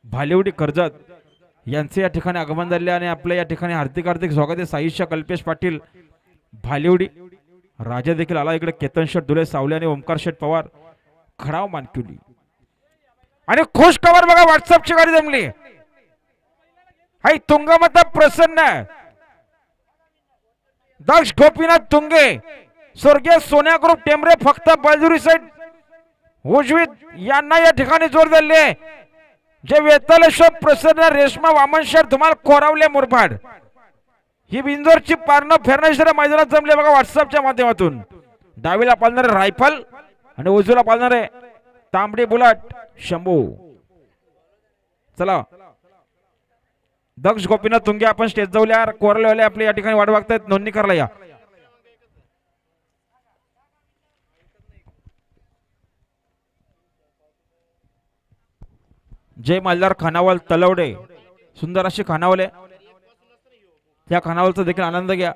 भालेवडी कर्जत यांचे या ठिकाणी आगमन झाले आणि आपल्या या ठिकाणी हार्दिक हार्दिक स्वागत आहे। साईशा कल्पेश पाटील भालेवडी राजा देखील आला इकडे। केतन शेठ धुले सावले आणि ओमकार शेठ पवार खडाव मानकुली आणि खुश खबर बघा व्हॉट्सअपची गाडी जमली। हाय तुंगमता प्रसन्न दक्ष गोपीनाथ तुंगे स्वर्गीय सोन्या ग्रुप टेमरे फक्त बाजूरी साईड उजवीत यांना या ठिकाणी जोर दिले। जे वेतालेश्वर प्रसन्न रेशमा वामन शेठ धुमाल कोरावले मुरबाड ही बिंजोरची पारणं फेरण्याच्या मैदानात जमले बघा व्हॉट्सअपच्या माध्यमातून। डावीला पालणारे रायफल आणि उजवीला पालणारे तांबडी बुलट शंभू। चला दक्ष गोपीनाथ तुंगे आपण स्टेज जाऊल्या कोरलेवाले आपले या ठिकाणी वाट बघतायत नोंदणी करायला या। जय मल्हार खानावल तलवडे सुंदर अशी खानावल आहे त्या खानावलचा देखील आनंद घ्या।